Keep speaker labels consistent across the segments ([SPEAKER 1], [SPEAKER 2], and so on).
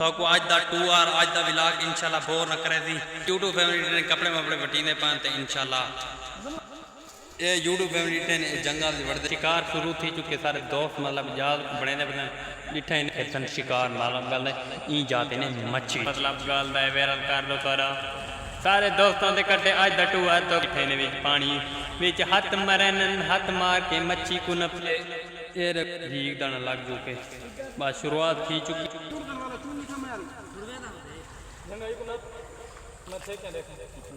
[SPEAKER 1] तो आज दा टूर आज दा व्लॉग इंशाल्लाह बोर न करे थी यूट्यूब फैमिली ने कपड़े वपड़े वटीने पान ते इंशाल्लाह ये यूट्यूब फैमिली ने जंगल दे वड़दे शिकार शुरू थी चुके सारे दोस्त मतलब जाल बने ने बने डिठा इन खेतन शिकार मालूम गल ई जाते ने मच्छी मतलब गल दा वेरल कर लो सारा सारे दोस्तों दे कट्टे आज दा टूर तो डिठे ने विच पानी विच हाथ मरन हाथ मार के मच्छी को नपले ये ठीक दाना लग चुके बस शुरुआत थी चुकी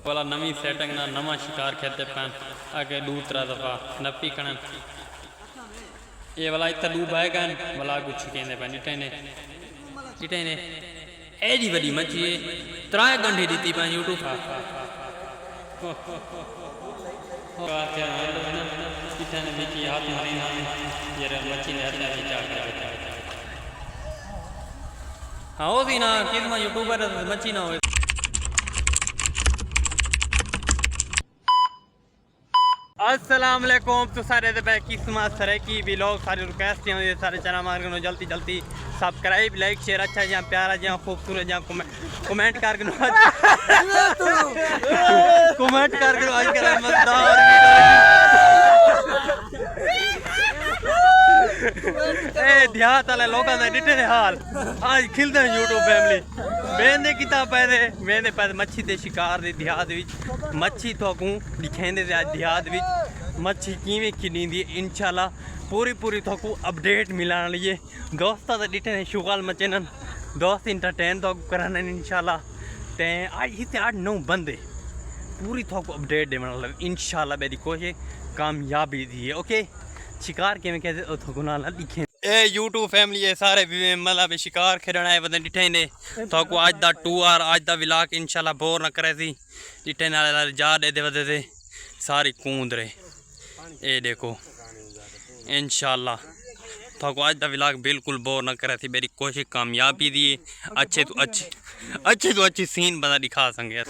[SPEAKER 1] वाला नवी सेटिंग ना नवा शिकार खेते पैन आगे दूसरा दफा नपी कणन ये वाला इतना डूब आएगा वाला कुछ कहने पैन इटे ने एडी बड़ी मच्छी 3 घंटे दी पैन यूट्यूब हाथ मारी ये मच्छी ने हाँ वो थी ना कितना यूट्यूबर मच्छी ना हो अस्सलाम वालेकुम तो सारे किस्मत सरे की भी लोग सारे रिक्वेस्ट हैं सारे चैनल मार जल्दी जल्दी सब्सक्राइब लाइक शेयर अच्छा जहाँ प्यारा जहाँ खूबसूरत जहाँ कमेंट कर कमेंट कर आज कर मजेदार देहात वाले लोगों का डिटे ने हाल आज खिलते हैं यूट्यूब फैमिली बेंदे किताब पैदे मच्छी के शिकार दे देहात विच मच्छी तो दिखेंदे आज देहात विच मच्छी किवें खिंदी इंशाल्लाह पूरी तो अपडेट मिलाने लिए दोस्तां तो डिटे ने शुगल मचेन दोस्त इंटरटेन तो करन इंशाल्लाह ते आज इतने 8-9 बंदे पूरी तो अपडेट देने इंशाल्लाह मेरी कोशिश कामयाबी दी है ओके शिकार के कहते लिखे ए यूट्यूब फैमिली ये सारे मतलब शिकार खेलना है बंदे डिठे ने तो आज दा टूर आज दा व्लॉग इंशाल्लाह बोर न करे थी डिठे नाल जा दे वदे थे सारी कूंद रहे ए देखो इंशाल्लाह तो आज दा व्लॉग बिल्कुल बोर न करे थी मेरी कोशिश कामयाबी दी अच्छे तो अच्छी सीन बंदा दिखा संगे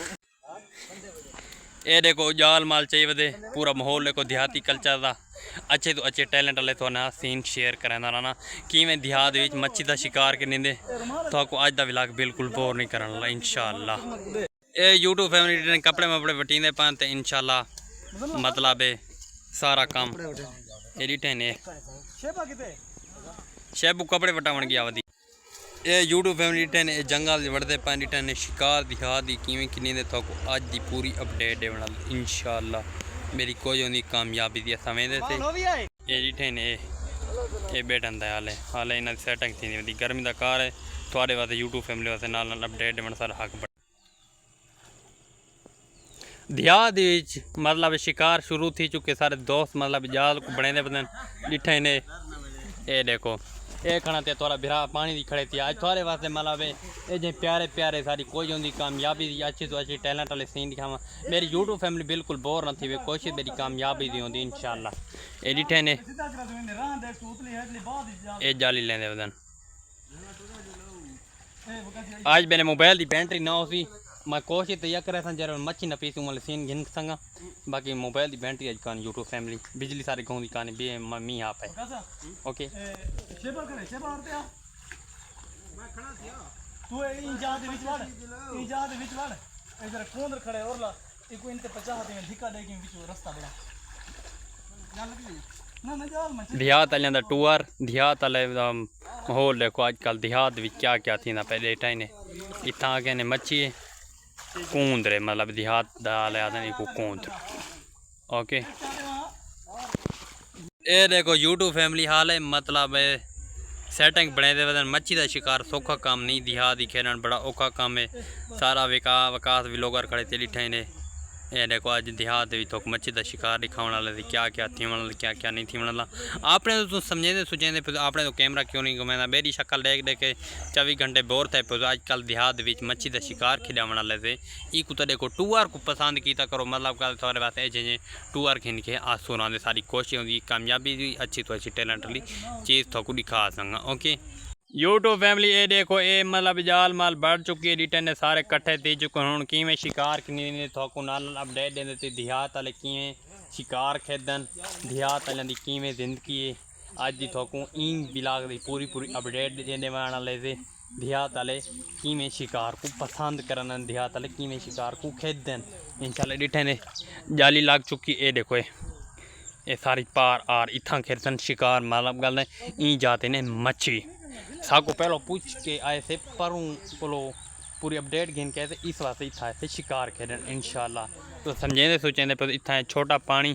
[SPEAKER 1] ए देखो जाल माल चाहिए वदे पूरा माहौल देखो देहाती कल्चर का अच्छे तो अच्छे टैलेंट वाले तो ना सीन शेयर कराना रहना कि मैं देहात विच मच्छी का शिकार करने दे तो आपको आज दा व्लॉग बिल्कुल बोर नहीं करने वाला इंशाल्लाह ये यूट्यूब फैमिली ने कपड़े वपड़े वटीने पान ते इंशाल्लाह मतलब है सारा काम एडिटे ने शेबू कपड़े वटावन गया वदी ये यूट्यूब फैमिली ने जंगल वड़ते पान ने शिकार देहात दी किवें किन्नी दे तो आज दी पूरी अपडेट देना इंशाल्लाह मेरी कोई होनी कामयाबी दी समझते थे ये जिठे ने ये बेटन दा हाल है इन्हां दी सेटिंग थी दी गर्मी दा कार है थोड़े वास्ते यूट्यूब फैमिली वास्ते नाल अपडेट देना सारा हक देहात विच मतलब शिकार शुरू थी चुके सारे दोस्त मतलब जाल बने बने डिठे ने ये देखो ये खाना ते थोड़ा बिरा पानी दी खड़े थी आज थोड़े वास्ते मतलब ये जे प्यारे सारी कोई होंगी कामयाबी दी अच्छी तो अच्छी टैलेंट वाले सीन दिखावा मेरी यूट्यूब फैमिली बिल्कुल बोर न थी कोशिश मेरी कामयाबी दी होंगी इंशाल्लाह ये डिठे ने ये जाली लेंदे वदन आज मेरे मोबाइल की बैटरी ना होसी मैं कोशिश तो यह करे जरा मच्छी न पीसूँ वाले सीन घिन संगा बाकी मोबाइल की बैटरी अज कान यूट्यूब फैमिली बिजली सारे गाँव की कहानी बे मी आप है ओके देहात वाले का टूर देहात वाले माहौल देखो अजकल देहात भी क्या थी पहले टाइम इतना आगे ने मच्छी कूंद रहे मतलब देहात दाल को कूंद ओके ये देखो यूट्यूब फैमिली हाल है मतलब सेटिंग बने दे वदन मच्छी का शिकार सौखा काम नहीं देहात ही खेलना बड़ा औखा काम है सारा विकास भी लोग खड़े तेली ठहने ये देखो आज देहात भी तो मच्छी का शिकार दिखाने वाले क्या थी वाला क्या नहीं थी वाला आपने तो समझे सोचेंगे आपने तो कैमरा क्यों नहीं घुमाना मेरी शक्ल देख के 24 घंटे बोर थे अजकल देहात मच्छी का शिकार खिलाने वाले थे एक तो देखो टूर को पसंद किया करो मतलब कल थोड़े वास्ते जे टूर खिन के आंसू आते सारी कोशिश होंगी कामयाबी अच्छी तो अच्छी टैलेंट वाली चीज़ थोड़ा दिखा संगा ओके यूट्यूब फैमिली ये देखो ये मतलब जाल माल बढ़ चुकी है डिटेन ने सारे कट्ठे थी चुके हूँ किमें शिकार कि थोकू नाल अपडेट देते देहात वाले किमें शिकार खेदन देहात वाले की किमें जिंदगी है अज की थोकू इन ब्लॉग की पूरी अपडेट देने वाले थे देहात वाले किमें शिकार को पसंद करन, देहात वाले किमें शिकार को खेदन। इंशाल्लाह डिठे ने जाली लग चुकी। ए देखो ये सारी पार आर इतना खेदन शिकार, मतलब गल ई जाते ने मच्छी। साको पहलो पूछ के आए थे परों को पूरी अपडेट गिन के आए, इस वास्ते इतना आए थे शिकार खेदन इंशाल्लाह। तो समझेंदे सोचेंदे पर इतना छोटा पानी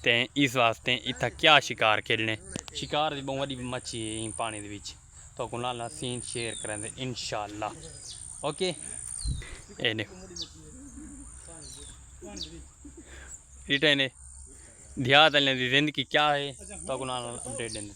[SPEAKER 1] ते इस वास्ते इतना क्या शिकार खेलने। शिकार की बहुत बड़ी मच्छी है पानी के तो नाल सीन शेयर करेंगे इंशाल्लाह। ओके ये देखो रिटर्न है देहात वाले की जिंदगी क्या है तो नाल अपडेट देंगे।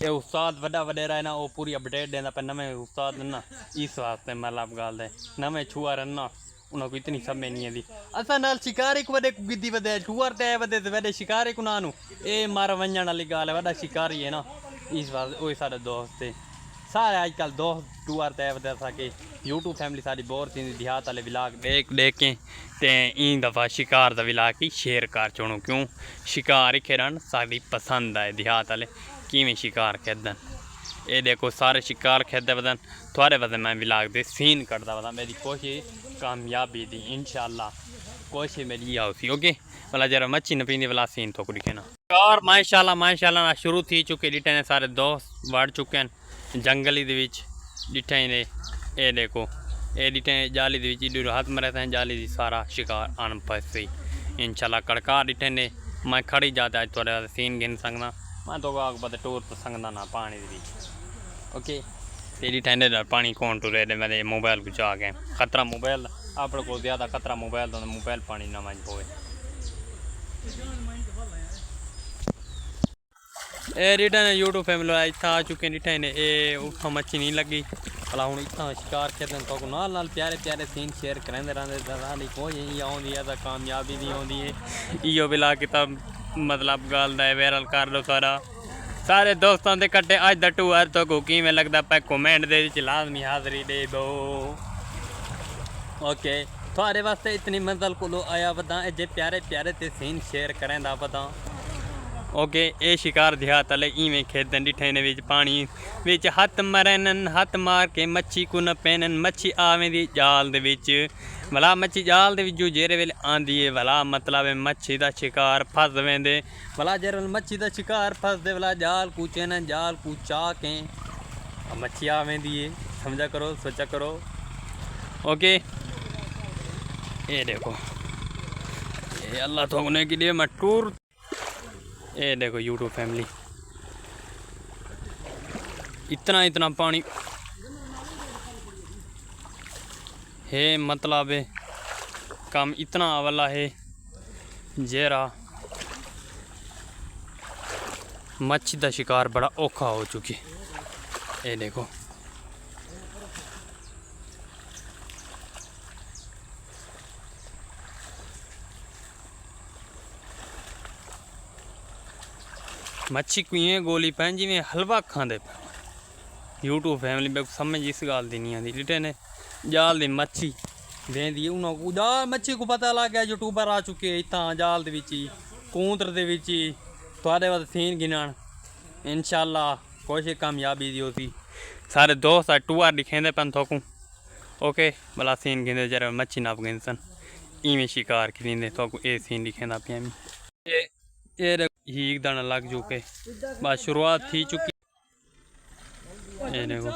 [SPEAKER 1] ये उस्ताद वड्डा वडेरा है ना, वो पूरी अपडेट देना पर नवे उस्ताद ना इस वास्ते मतलब गल है नवे छुआ रहा उन्होंने इतनी समय नहीं है असा नाल शिकारी को वडे गिद्दी वदे छुआर ते वदे वडे शिकारी को नानू ए मार वंजण वाली गल है। वड्डा शिकारी है ना इस वास्ते वो सारे दोस्त है सारे आजकल दोस्त टूर ते वदे के यूट्यूब फैमिली सारी बोर थी देहात वाले विलाग देख देख के ते ई दफ़ा शिकार का विलाग ही शेयर कर छोड़ो क्यों शिकार खेरन सारी पसंद आए देहात वाले किमें शिकार खेदन। ये देखो सारे शिकार खेदे बदन थोड़े बदन मैं विलाग दे सीन करता बता मेरी कोशिश कामयाबी दी इंशाल्लाह कोशिश मेरी आओ सी। ओके भला जरा मच्छी न पीने वाला सीन तो कुछ ना और माशाल्लाह ना शुरू थी चुके डिटे ने सारे दोस्त बढ़ चुके हैं जंगली दे विच डिटे ने। ये देखो ये डिटे जाली दे विच इधर हाथ मरे थे जाली दी सारा शिकार आन फंसी इंशाल्लाह कड़का डिटे ने मैं खड़ी जाता है थोड़े सीन गिन सकना मैं तो पता टूर तो संगदा ना पानी दी। ओके तेरी ठंडे पानी कौन टूरे दे मेरे मोबाइल कुछ आ गए खतरा मोबाइल अपने को ज़्यादा खतरा मोबाइल तो मोबाइल पानी ना मंज पोए। ए रिटर्न यूट्यूब फैमिली इतना आ चुके हैं रिटर्न ये उठा मच्छी नहीं लगी भला हूँ इतना शिकार खेदन तो नाल प्यारे प्यारे सीन शेयर करेंदे रहंदे कोई आउंदी है तो कामयाबी भी आउंदी है इो बिला किताब मतलब गल दा वायरल कर लो सारे दोस्तों के कट्टे अज दा टूर तो को किवें लगदा पे कमेंट दे विच लाजमी हाज़री दे दो। ओके थोड़े वास्ते इतनी मंजिल को आया बता जे प्यारे प्यारे ते सीन शेयर करें दा बता। ओके ये शिकार देहात वाले इवें खेदन डिठे ने पानी विच हथ मरन हथ मार के मच्छी को न पैनन मच्छी आवें दी जाल दे विच भला मच्छी जाल दे विच जेरे वेले आंदी है भला मतलब है मच्छी का शिकार फस वेंदे भला जर मच्छी का शिकार फस दे भला जाल कूचे न जाल कूचा के मच्छी आवें दी है समझा करो सोचा करो। ओके ये देखो ये अल्लाह थोकने के लिए मैं टूर ये देखो यूट्यूब फैमिली इतना पानी है मतलब है काम इतना वाला है जेरा मच्छी का शिकार बड़ा औखा हो चुकी है। ये देखो मच्छी कुएं गोली पैन जिमें हलवा खांदे यूट्यूब फैमिली में समझ इस गल की नहीं आती डिटे ने जाल दी मच्छी देंदी उन्होंने जाल मच्छी को पता लग गया यूट्यूबर आ चुके इतना जाल दे विच कूंतर दे विच थोड़े बाद सीन गिनन इंशाल्लाह कोशिश कामयाबी दी होती सारे दोस्त टूर दिखेंदे पन थोकू। ओके भला सीन गिनदे जरा मच्छी नाप गिन सन इवें शिकार खिंदे थोकू ये सीन दिखेंदा पिया ये हीक दाना लग चुके बस शुरुआत थी चुकी। ये देखो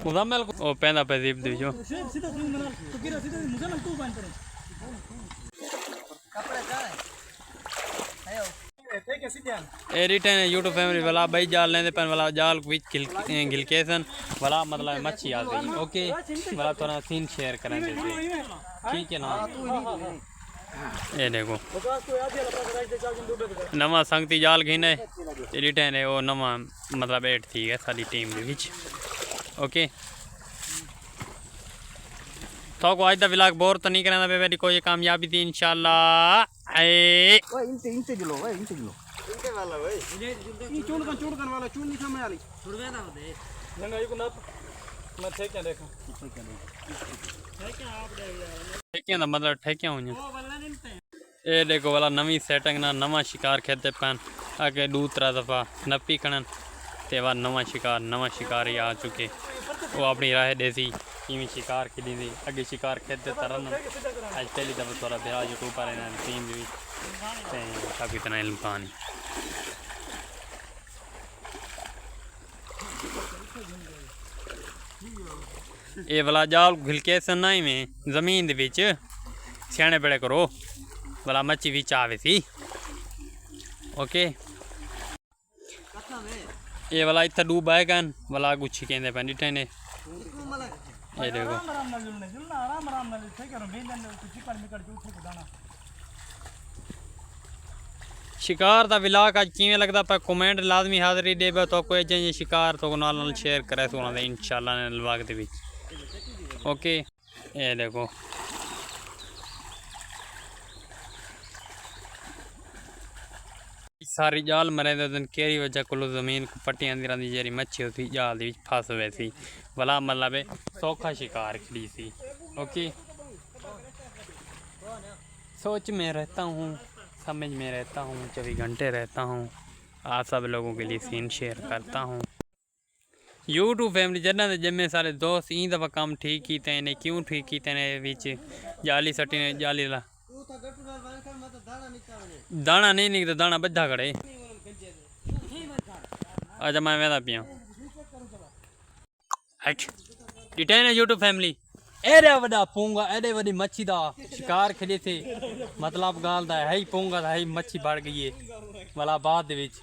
[SPEAKER 1] मुजम्मिल को पैदा पे दीजो रिटर्न यूट्यूब फैमिली वाला भाई जाल लेंदे पेन वाला जाल विच गिलकेसन वाला मतलब मच्छी आ गई। ओके वाला थोड़ा सीन शेयर करें ठीक है ना ये देखो नवा संगती जाल घिने रिटर्न है वो नवा मतलब एट थी है सारी टीम दे विच ओके तो को आज दा व्लॉग बोर तो नहीं करना बेबी कोई कामयाबी थी इंशाल्लाह ए
[SPEAKER 2] ओए इनते दिलो ओए इनते दिलो इनके वाला भाई ये चूड़ कर वाला चूड़ नहीं समय वाली छुड़वे ना दे नंगा ये को ना मैं थे क्या देखा
[SPEAKER 1] ठेकियां दा मतलब ठेकियां हुई ये देखो वाला नवी सेटिंग ना नवा शिकार खेते पैन आगे दूसरा दफा नपी कणन ते वा नवा शिकार ही आ चुके वो अपनी राह देसी किमी शिकार खेली थी अगे शिकार खेते तरन आज पहली दफा थोड़ा बिरा यूट्यूब पर ना टीम भी ते काफी इतना इल्म कहानी ये वाला जाल घिलके सनाई में जमीन दे विच सियाने बड़े करो वाला मच्छी भी आवे सी ओके ये वाला इतना डूब आएगा वाला गुच्छी कहते पैंडी टहने ये देखो शिकार दा व्लॉग आज किवें लगदा पर कमेंट लाजमी हाज़री दे तो कोई जे शिकार तो नाल शेयर करे सोना दे इंशाल्लाह ने व्लॉग दे विच ओके ये देखो सारी जाल मरे दिन केरी वजह को जमीन को पट्टी आंदी रही जेरी मच्छी होती जाल दी फस वैसी भला मतलब सौखा शिकार खड़ी सी ओके सोच में रहता हूँ समझ में रहता हूँ 24 घंटे रहता हूँ आप सब लोगों के लिए सीन शेयर करता हूँ यूट्यूब फैमिली जन्ना दे जम्मे सारे दोस्त ई दफा काम ठीक कीते ने क्यों ठीक कीते ने विच जाली सटी ने जाली ला दाना नहीं निकलता दाना बद्धा खड़े अच्छा मैं वेदा पिया डिटेन है यूट्यूब फैमिली एरे वड्डा पूंगा एडे वड्डी मच्छी दा शिकार खेले थे मतलब गाल दा है ही पूंगा दा है ही मच्छी बढ़ गई है वाला बाद दे विच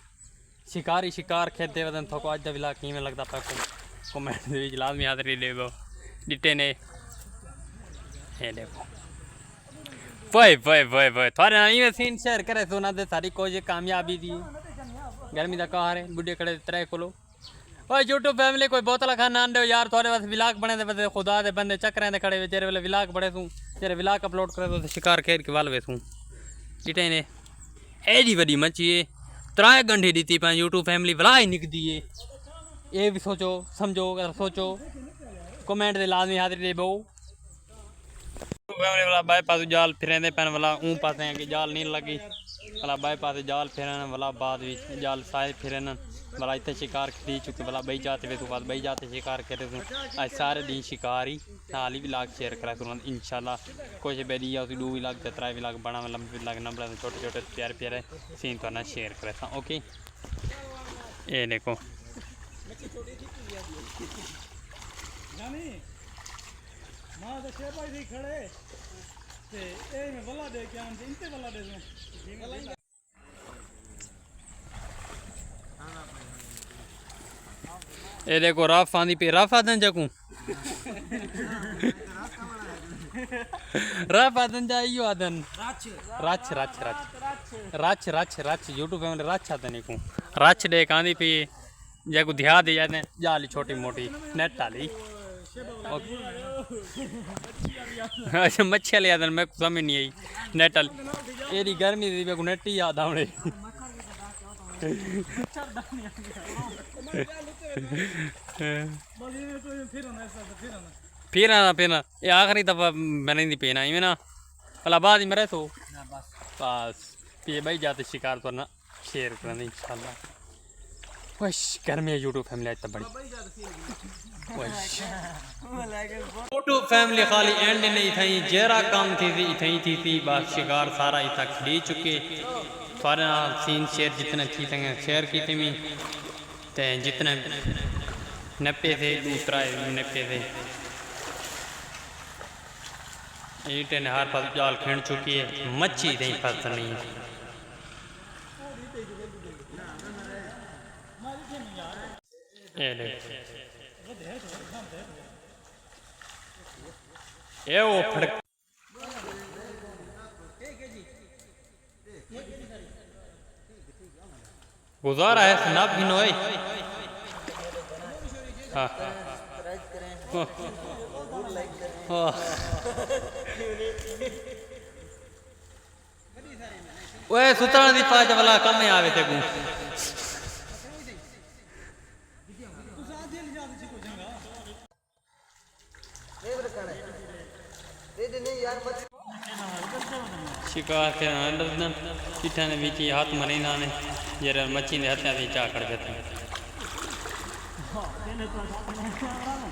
[SPEAKER 1] शिकारी शिकार खेते वदन थको आज दा व्लॉग किवें लगदा पा कमेंट दे विच लाजमी हाज़री देवो डिटेन है ये देखो वह थोड़े ना इवें सीन शेयर करे सोना दे सारी कोई कामयाबी दी गर्मी दा कार है बुढ़े कड़े त्रै कोलो ओए यूट्यूब फैमिली कोई बोतल खाना आंदे यार थोड़े बस व्लॉग बने दे खुदा दे बंदे चक्करें दे खड़े जेरे वाले व्लॉग बड़े तू जेरे व्लॉग अपलोड करे तो शिकार खेर के वाल वेसू इटे ने एडी बड़ी मच्छी है 3 घंटे दी पा यूट्यूब फैमिली भला ही निकदी है ये भी सोचो समझो अगर सोचो कमेंट दे लाजमी हाज़री दे बो वाला बाईपास जाल फिरेंदे पैन वाला ऊँ पासे कि जाल नहीं लगी वाला बाईपास जाल फिरन वाला बाद जाल साए फिरन वाला इतने शिकार खरीद चुके वाला बई जाते वे तो बाद बई जाते शिकार करे तो आज सारे दिन शिकार ही नाल ही व्लॉग शेयर करा करूँ इंशाल्लाह कुछ बेरी या 2 व्लॉग 3 व्लॉग बड़ा लंबे व्लॉग नंबर छोटे छोटे प्यारे सीन करना शेयर करे ओके ये देखो मां तो शेर भाई खड़े ते ए में बल्ला दे के आन इनते बल्ला दे ए देखो राफ आंदी पे राफ आदन जकू राफ आदन जाइयो आदन राच राच राच राच राच राच यूट्यूब पे मैंने राच आदन को राच दे आंदी पे जकू ध्यान दे जाते जाली छोटी मोटी नेट वाली अच्छा मच्छी ले आदन मैं समझ नहीं आई नेट वाली एरी गर्मी दी मेरे को नेट ही याद आवड़े फिर आना ये आखिरी दफा मैंने नहीं पीना इवें ना भला बाद ही मेरे तो बस ये भाई जाते शिकार तो ना शेयर करना इंशाल्लाह वश गर्मी है यूट्यूब फैमिली आज तक बड़ी यूट्यूब फैमिली खाली एंड नहीं थी जेरा काम थी बस शिकार सारा इतना खरीद चुके सारे सीन शेयर जितने थी सकें शेयर किए मी ते जितने नपे थे दूसरा नपे थे ईटे ने हर पास जाल खींच चुकी है मच्छी नहीं फंस नहीं ये वो फड़क गुजारा है स्नैप भी नोए हाँ ओए सुतरण दी पाज वाला कम में आवे ते को शिकार के अंदर चिट्ठा ने बीच हाथ मरीना ने जरा मच्छी ने हत्या दी चा कर देते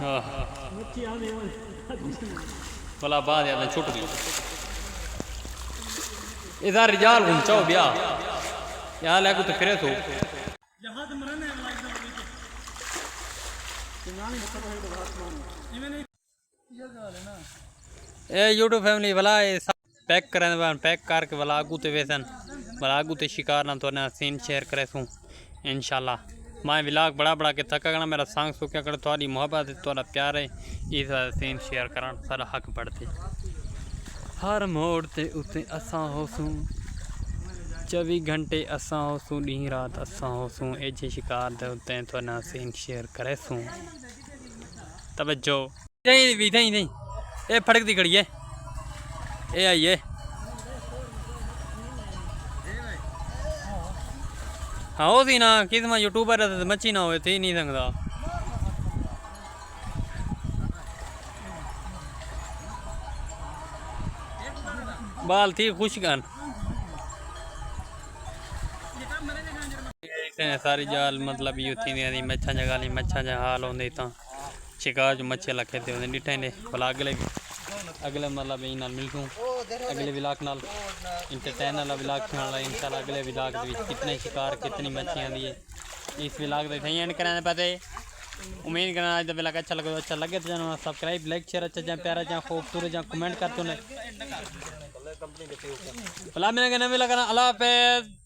[SPEAKER 1] हाँ भला बाद याद छुट गई इधर रिजाल घूमचाओ ब्याह यहाँ लैगू तो फिरे तो ए यूट्यूब फैमिली वाला पैक करें पैक करके वाला आगू तो वेसन वाला आगू तो शिकार ना तो ना सीन शेयर करे सूँ इंशाल्लाह मैं विलाग बड़ा बड़ा के थका करना मेरा सांग सुख्या कर थोड़ी मोहब्बत है थोड़ा प्यार है इस सीन शेयर करा सारा हक बढ़ते हर मोड़ ते उते असा हो सूँ 24 घंटे असा हो सूँ डी रात असा हो सूँ ए जे शिकार दे उते थोड़ा सीन शेयर करे सूँ तवज्जो नहीं नहीं नहीं ए फड़क दी खड़ी है ए आइए हाँ वो थी ना किस में यूट्यूबर है तो मच्छी ना हुए थी नहीं सकता बाल थी खुश कर सारी जाल मतलब यू थी मच्छा जगह ली मच्छा जा हाल होंदे ता शिकार जो मच्छी लखे थे होंदे डिठे ने भला अगले मतलब इन नाल मिलूं अगले विलाक नाल इंटरटेन वाला विलाक थी वाला इंशाल्लाह अगले विलाक दे विच कितने शिकार कितनी मच्छियां दी है इस विलाक दे थई एंड कराने पते उम्मीद करना आज दा विलाक अच्छा लगे तो जानो सब्सक्राइब लाइक शेयर अच्छा जा प्यारा जा खूबसूरत जा कमेंट कर तो ने भला मेरे नवे लगना अल्लाह हाफिज़।